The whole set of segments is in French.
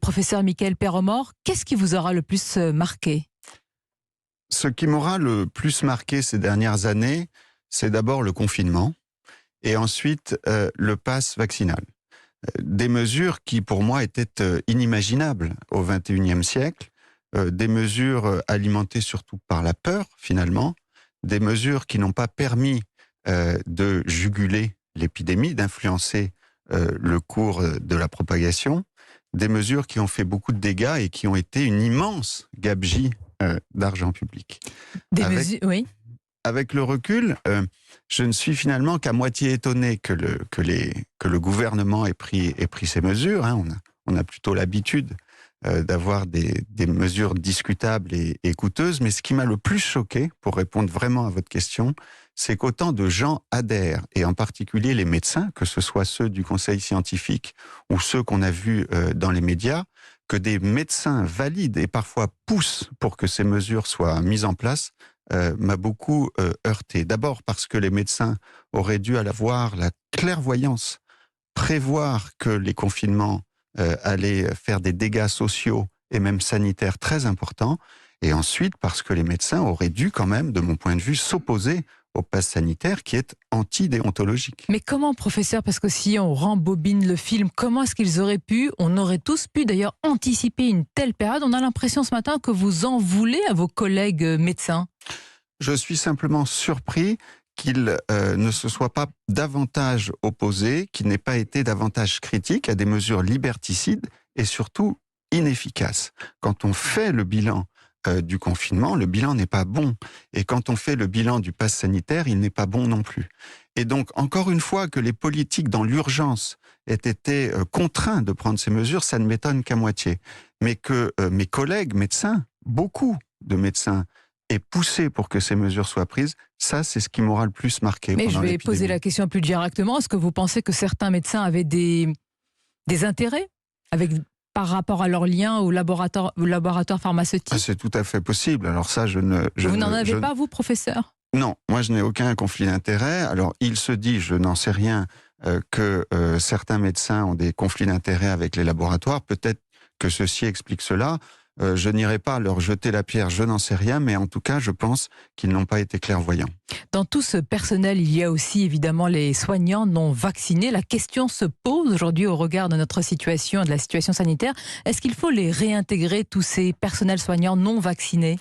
Professeur Mickaël Perromort, qu'est-ce qui vous aura le plus marqué? Ce qui m'aura le plus marqué ces dernières années, c'est d'abord le confinement et ensuite le pass vaccinal. Des mesures qui, pour moi, étaient inimaginables au XXIe siècle, des mesures alimentées surtout par la peur, finalement, des mesures qui n'ont pas permis de juguler l'épidémie, d'influencer le cours de la propagation, des mesures qui ont fait beaucoup de dégâts et qui ont été une immense gabegie d'argent public. Des Avec, mesures, oui. avec le recul, je ne suis finalement qu'à moitié étonné que le gouvernement ait pris ces mesures. Hein. On a plutôt l'habitude d'avoir des mesures discutables et coûteuses, mais ce qui m'a le plus choqué, pour répondre vraiment à votre question, c'est qu'autant de gens adhèrent, et en particulier les médecins, que ce soit ceux du conseil scientifique ou ceux qu'on a vus dans les médias, que des médecins valident et parfois poussent pour que ces mesures soient mises en place, m'a beaucoup heurté. D'abord parce que les médecins auraient dû avoir la clairvoyance, prévoir que les confinements allaient faire des dégâts sociaux et même sanitaires très importants, et ensuite parce que les médecins auraient dû quand même, de mon point de vue, s'opposer au pass sanitaire qui est antidéontologique. Mais comment, professeur, parce que si on rembobine le film, comment est-ce qu'ils auraient pu, on aurait tous pu d'ailleurs anticiper une telle période? On a l'impression ce matin que vous en voulez à vos collègues médecins. Je suis simplement surpris qu'il ne se soit pas davantage opposé, qu'il n'ait pas été davantage critique à des mesures liberticides et surtout inefficaces. Quand on fait le bilan du confinement, le bilan n'est pas bon. Et quand on fait le bilan du pass sanitaire, il n'est pas bon non plus. Et donc, encore une fois, que les politiques, dans l'urgence, aient été contraints de prendre ces mesures, ça ne m'étonne qu'à moitié. Mais que mes collègues médecins, beaucoup de médecins, aient poussé pour que ces mesures soient prises, ça, c'est ce qui m'aura le plus marqué Mais je pendant vais l'épidémie. poser la question plus directement. Est-ce que vous pensez que certains médecins avaient des intérêts par rapport à leur lien au laboratoire pharmaceutique? C'est tout à fait possible. Alors ça, Vous n'en avez pas, vous, professeur? Non, moi je n'ai aucun conflit d'intérêt. Alors il se dit, je n'en sais rien, que certains médecins ont des conflits d'intérêt avec les laboratoires. Peut-être que ceci explique cela. Je n'irai pas leur jeter la pierre, je n'en sais rien, mais en tout cas, je pense qu'ils n'ont pas été clairvoyants. Dans tout ce personnel, il y a aussi évidemment les soignants non vaccinés. La question se pose aujourd'hui au regard de notre situation et de la situation sanitaire. Est-ce qu'il faut les réintégrer, tous ces personnels soignants non vaccinés?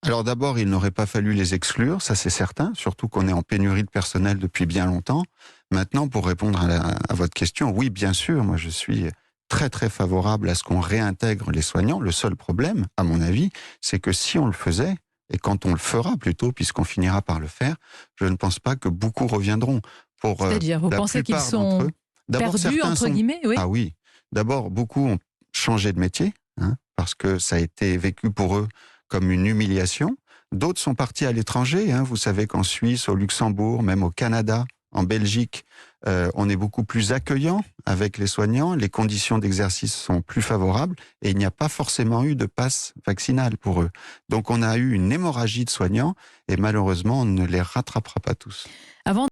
Alors d'abord, il n'aurait pas fallu les exclure, ça c'est certain, surtout qu'on est en pénurie de personnel depuis bien longtemps. Maintenant, pour répondre à votre question, oui, bien sûr, moi je suis très très favorable à ce qu'on réintègre les soignants. Le seul problème, à mon avis, c'est que si on le faisait, et quand on le fera plutôt, puisqu'on finira par le faire, je ne pense pas que beaucoup reviendront. C'est-à-dire, vous pensez qu'ils sont perdus, entre guillemets, oui? Ah oui, d'abord, beaucoup ont changé de métier, hein, parce que ça a été vécu pour eux comme une humiliation. D'autres sont partis à l'étranger. Hein. Vous savez qu'en Suisse, au Luxembourg, même au Canada, en Belgique, on est beaucoup plus accueillant avec les soignants. Les conditions d'exercice sont plus favorables et il n'y a pas forcément eu de passe vaccinal pour eux. Donc on a eu une hémorragie de soignants et malheureusement, on ne les rattrapera pas tous. Avant